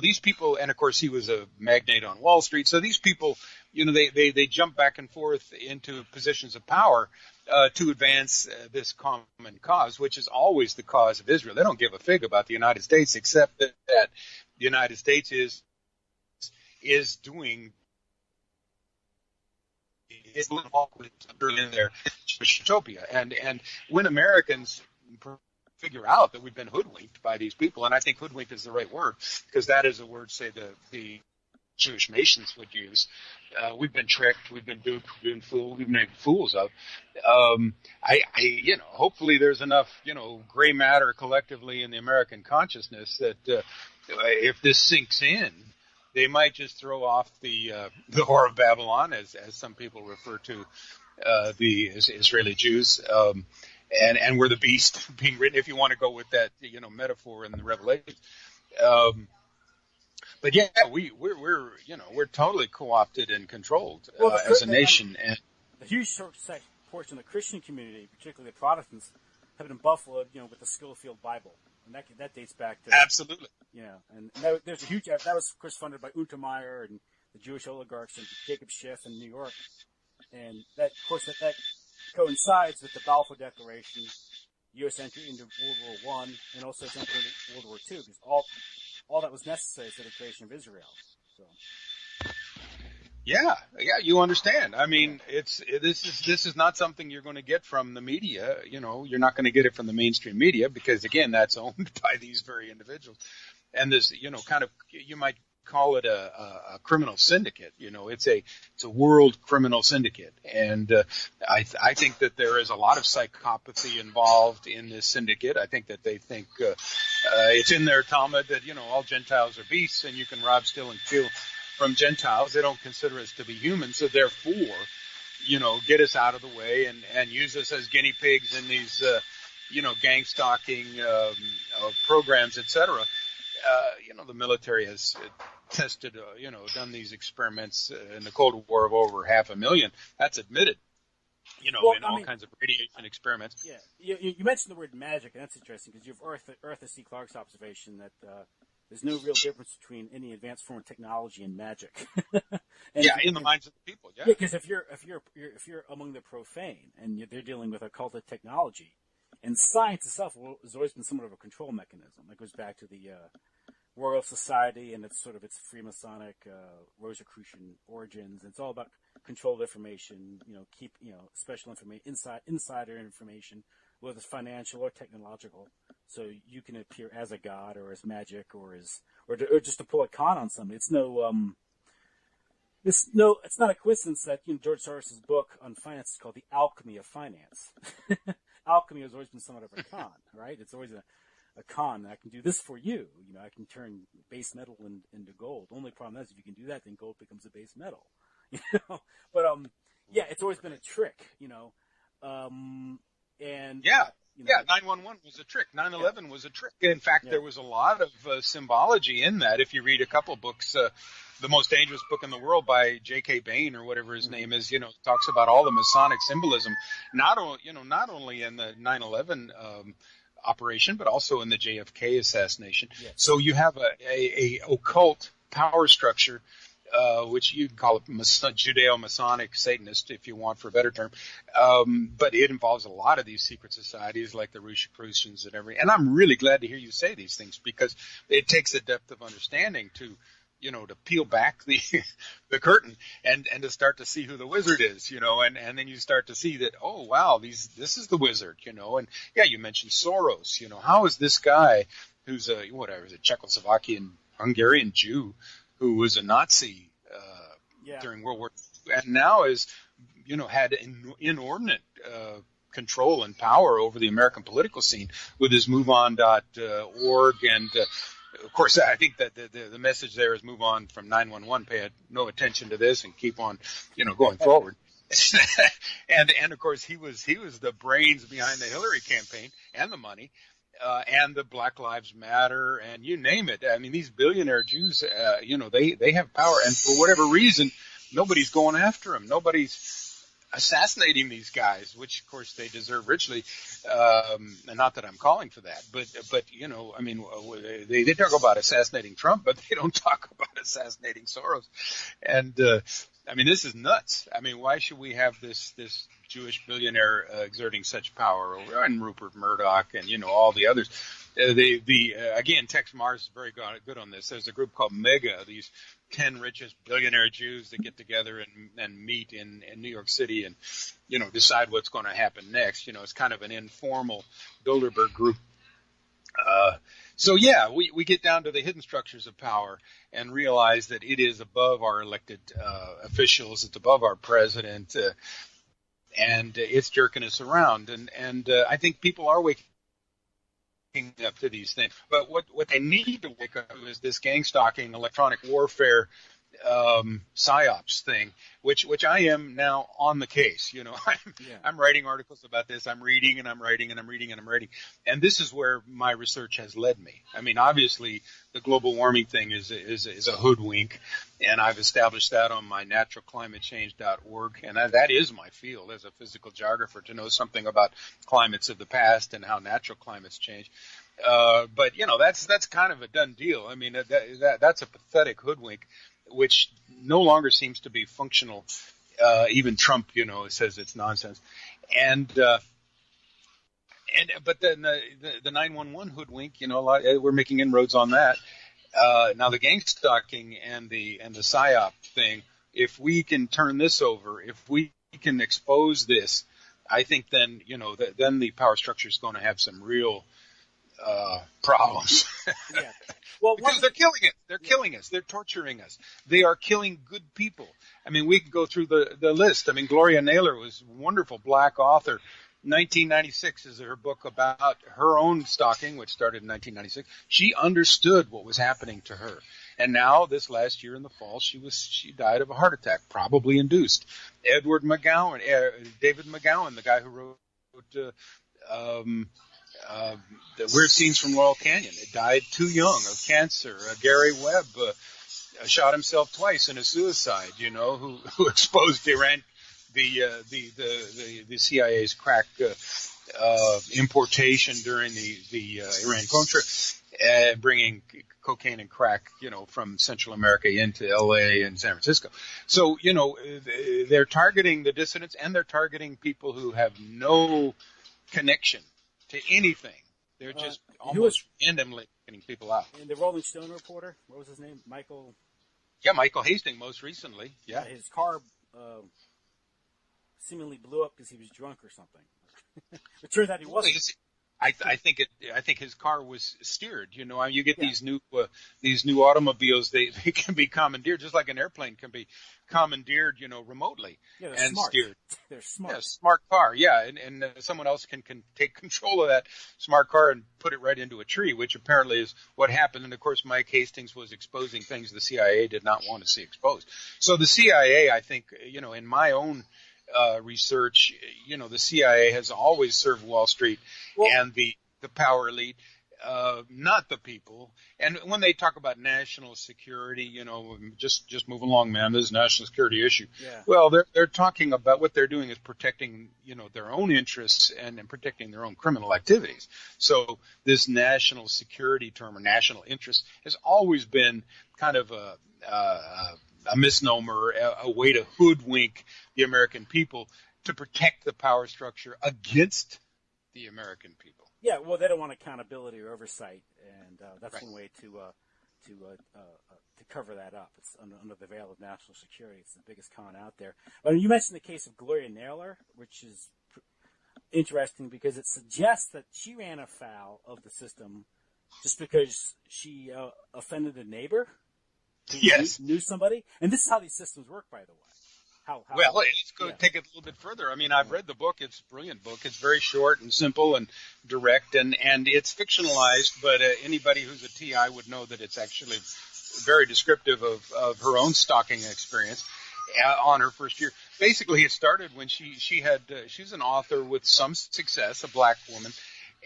these people, and of course he was a magnate on Wall Street, so these people, they jump back and forth into positions of power to advance this common cause, which is always the cause of Israel. They don't give a fig about the United States, except that the United States is doing is involved with in their utopia, and when Americans figure out that we've been hoodwinked by these people, and I think hoodwinked is the right word because that is a word, say the Jewish nations would use. We've been tricked, we've been duped, we've been fooled, we've been made fools of. Hopefully there's enough, gray matter collectively in the American consciousness that if this sinks in, they might just throw off the Whore of Babylon, as some people refer to the Israeli Jews, and we're the beast being written, if you want to go with that, metaphor in the Revelation. But yeah, we're totally co-opted and controlled as a nation. And the huge portion of the Christian community, particularly the Protestants, have been buffaloed, with the Schofield Bible, and that dates back to absolutely. And there's a huge that was of course funded by Untermeyer and the Jewish oligarchs and Jacob Schiff in New York, and that of course that coincides with the Balfour Declaration, U.S. entry into World War I, and also its entry into World War II, because all that was necessary for the creation of Israel. So. Yeah, you understand. I mean, this is not something you're going to get from the media. You're not going to get it from the mainstream media because, again, that's owned by these very individuals. And this, kind of, you might call it a criminal syndicate. It's a world criminal syndicate, and I think that there is a lot of psychopathy involved in this syndicate. I think that they think it's in their Talmud that all Gentiles are beasts, and you can rob, steal, and kill from Gentiles. They don't consider us to be human, so therefore, get us out of the way and use us as guinea pigs in these, gang stalking programs, etc. The military has tested, done these experiments in the Cold War of over 500,000. That's admitted, in all kinds of radiation experiments. Yeah, you mentioned the word magic, and that's interesting because you have Arthur C. Clarke's observation that there's no real difference between any advanced form of technology and magic. In the minds of the people. Yeah, because if you're among the profane and they're dealing with occulted technology, and science itself has always been somewhat of a control mechanism. That goes back to the Royal Society and its Freemasonic Rosicrucian origins. It's all about controlled information. Keep special information, insider information, whether it's financial or technological, so you can appear as a god or as magic or just to pull a con on somebody. It's not a coincidence that George Soros's book on finance is called The Alchemy of Finance. Alchemy has always been somewhat of a con, right? It's always a con. I can do this for you. I can turn base metal into gold. The only problem is if you can do that, then gold becomes a base metal. But it's always been a trick. And 9/11 was a trick. 9/11 was a trick. In fact, there was a lot of symbology in that. If you read a couple books, The Most Dangerous Book in the World by J.K. Bain or whatever his name is, talks about all the Masonic symbolism, not only in the 9/11 operation, but also in the JFK assassination. Yes. So you have a occult power structure, which you can call it Judeo-Masonic Satanist, if you want, for a better term. But it involves a lot of these secret societies like the Rosicrucians and everything. And I'm really glad to hear you say these things because it takes a depth of understanding to peel back the curtain and to start to see who the wizard is, and then you start to see that, oh, wow, this is the wizard, and you mentioned Soros, how is this guy who's a Czechoslovakian Hungarian Jew who was a Nazi during World War II and now is, had inordinate control and power over the American political scene with his MoveOn.org and of course, I think that the message there is move on from 911, pay no attention to this, and keep on, going forward. And of course, he was the brains behind the Hillary campaign and the money. and the Black Lives Matter, and you name it. I mean, these billionaire Jews, they have power, and for whatever reason, nobody's going after them. Nobody's assassinating these guys, which of course they deserve richly. And not that I'm calling for that, but I mean, they talk about assassinating Trump, but they don't talk about assassinating Soros. And I mean, this is nuts. I mean, why should we have this Jewish billionaire exerting such power over, and Rupert Murdoch and all the others? Again, Tex Mars is very good on this. There's a group called Mega, these 10 richest billionaire Jews that get together and meet in New York City and decide what's going to happen next. It's kind of an informal Bilderberg group. So yeah, we get down to the hidden structures of power and realize that it is above our elected officials, it's above our president, and it's jerking us around. And I think people are waking up to these things. But what they need to wake up to is this gang stalking, electronic warfare, Psy-Ops thing, which I am now on the case. I'm writing articles about this. I'm reading and I'm writing and I'm reading and I'm writing. And this is where my research has led me. I mean, obviously the global warming thing is a hoodwink, and I've established that on my naturalclimatechange.org. And that is my field as a physical geographer, to know something about climates of the past and how natural climates change. But that's kind of a done deal. I mean, that's a pathetic hoodwink, which no longer seems to be functional. Even Trump, says it's nonsense. But then the 911 hoodwink, we're making inroads on that. Now the gang stalking and the PSYOP thing, if we can turn this over, if we can expose this, I think then, then the power structure is going to have some real problems. Yeah. Well, because they're killing us. They're killing us. They're torturing us. They are killing good people. I mean, we can go through the list. I mean, Gloria Naylor was a wonderful black author. 1996 is her book about her own stalking, which started in 1996. She understood what was happening to her. And now, this last year in the fall, she died of a heart attack, probably induced. David McGowan, the guy who wrote the Weird Scenes from Laurel Canyon, died too young of cancer. Gary Webb shot himself twice in a suicide. Who exposed Iran, the CIA's crack importation during the Iran-Contra, bringing cocaine and crack, from Central America into L.A. and San Francisco. So, they're targeting the dissidents, and they're targeting people who have no connection to anything. They're just almost randomly getting people out. And the Rolling Stone reporter, what was his name? Michael? Yeah, Michael Hastings, most recently. Yeah. His car seemingly blew up because he was drunk or something. It turns out he wasn't. I think his car was steered. You get these new automobiles. They can be commandeered, just like an airplane can be commandeered, remotely and smart. Steered. They're smart. Yeah, smart car. Yeah, and someone else can take control of that smart car and put it right into a tree, which apparently is what happened. And of course, Mike Hastings was exposing things the CIA did not want to see exposed. So the CIA, I think, in my own research, the CIA has always served Wall Street and the power elite, not the people. And when they talk about national security, just move along, man. This is a national security issue. Yeah. Well, they're talking about what they're doing is protecting, their own interests and protecting their own criminal activities. So this national security term, or national interest, has always been kind of a misnomer, a way to hoodwink the American people to protect the power structure against the American people. Yeah, well, they don't want accountability or oversight, and that's Right. one way to cover that up. It's under the veil of national security. It's the biggest con out there. But you mentioned the case of Gloria Naylor, which is interesting because it suggests that she ran afoul of the system just because she offended a neighbor. Yes. Knew somebody. And this is how these systems work, by the way. Well, let's go take it a little bit further. I mean, I've read the book. It's a brilliant book. It's very short and simple and direct, and it's fictionalized, but anybody who's a TI would know that it's actually very descriptive of her own stalking experience on her first year. Basically, it started when she's an author with some success, a black woman,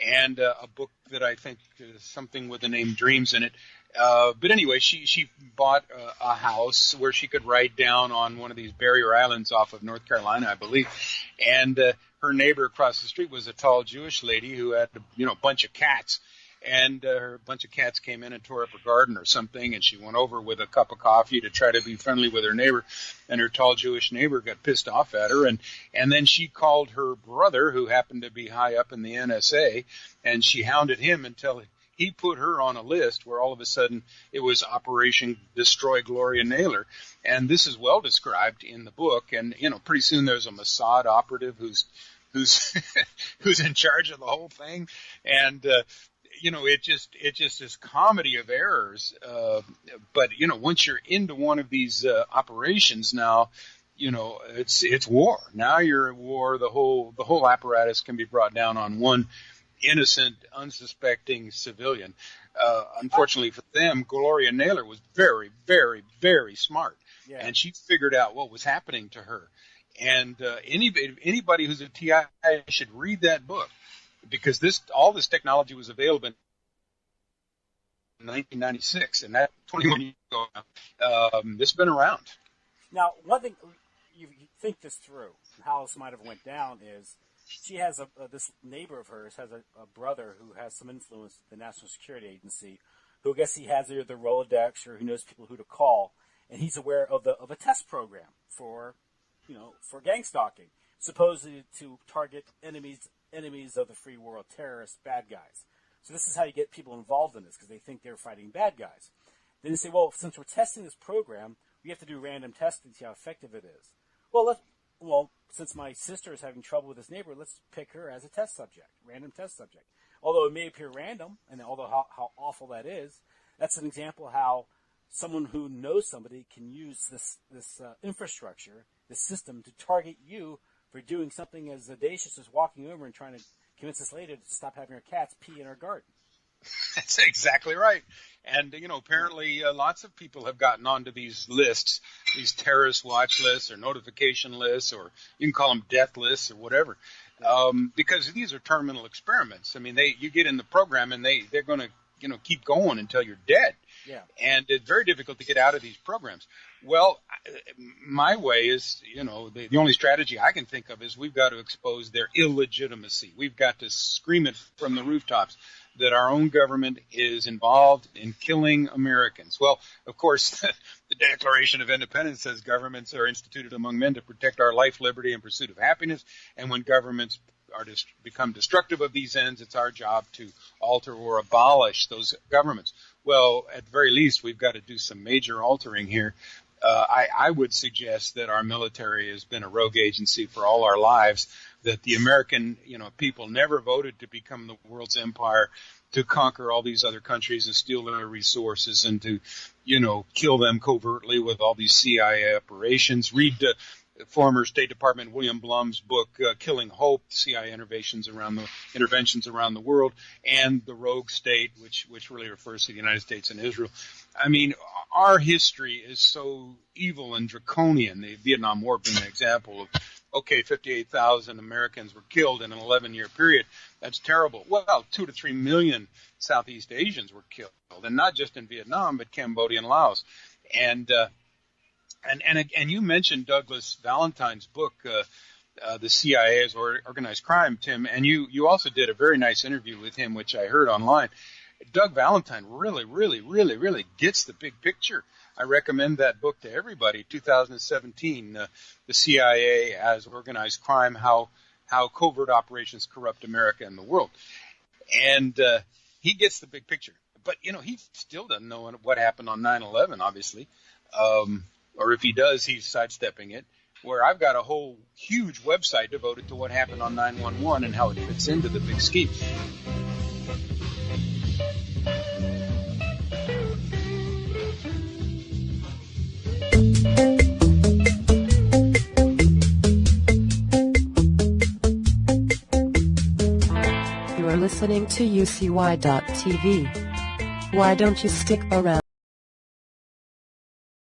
and a book that I think something with the name Dreams in it. But anyway, she bought a house where she could write down on one of these barrier islands off of North Carolina, I believe. And her neighbor across the street was a tall Jewish lady who had a bunch of cats. And her bunch of cats came in and tore up her garden or something, and she went over with a cup of coffee to try to be friendly with her neighbor, and her tall Jewish neighbor got pissed off at her, and then she called her brother, who happened to be high up in the NSA, and she hounded him until he put her on a list where all of a sudden it was Operation Destroy Gloria Naylor. And this is well described in the book, and pretty soon there's a Mossad operative who's who's in charge of the whole thing, and it just is comedy of errors. But once you're into one of these operations now, it's war. Now you're at war. The whole apparatus can be brought down on one innocent, unsuspecting civilian. Unfortunately for them, Gloria Naylor was very, very, very smart, and she figured out what was happening to her. And anybody who's a TI should read that book, because all this technology was available in 1996, and that 21 years ago. This has been around. Now, one thing you think this through, how this might have went down, is she has this neighbor of hers has a brother who has some influence at the National Security Agency, who I guess he has either the Rolodex or who knows people who to call, and he's aware of a test program for gang stalking, supposedly to target enemies of the free world, terrorists, bad guys. So this is how you get people involved in this, because they think they're fighting bad guys. Then they say, well, since we're testing this program, we have to do random testing to see how effective it is. Well, since my sister is having trouble with this neighbor, let's pick her as a test subject, random test subject. Although it may appear random, and although how awful that is, that's an example how someone who knows somebody can use this infrastructure, this system, to target you for doing something as audacious as walking over and trying to convince this lady to stop having her cats pee in her garden. That's exactly right. And, apparently lots of people have gotten onto these lists, these terrorist watch lists or notification lists, or you can call them death lists or whatever, because these are terminal experiments. I mean, you get in the program and they're going to, keep going until you're dead. Yeah. And it's very difficult to get out of these programs. Well, my way is, the only strategy I can think of is we've got to expose their illegitimacy. We've got to scream it from the rooftops that our own government is involved in killing Americans. Well, of course, the Declaration of Independence says governments are instituted among men to protect our life, liberty, and pursuit of happiness. And when governments become destructive of these ends, it's our job to alter or abolish those governments. Well, at the very least, we've got to do some major altering here. I would suggest that our military has been a rogue agency for all our lives, that the American, people never voted to become the world's empire, to conquer all these other countries and steal their resources and to, kill them covertly with all these CIA operations. Read former State Department William Blum's book, Killing Hope, CIA interventions around the world, and The Rogue State, which really refers to the United States and Israel. I mean, our history is so evil and draconian, the Vietnam War being an example of, 58,000 Americans were killed in an 11-year period. That's terrible. Well, 2 to 3 million Southeast Asians were killed, and not just in Vietnam, but Cambodia and Laos. And you mentioned Douglas Valentine's book, The CIA's Organized Crime, Tim, and you also did a very nice interview with him, which I heard online. Doug Valentine really, really, really, really gets the big picture. I recommend that book to everybody. 2017, The CIA as Organized Crime, how covert operations corrupt America and the world. And he gets the big picture. But, he still doesn't know what happened on 9/11, obviously. Or if he does, he's sidestepping it, where I've got a whole huge website devoted to what happened on 9/11 and how it fits into the big scheme. You are listening to UCY.tv. Why don't you stick around?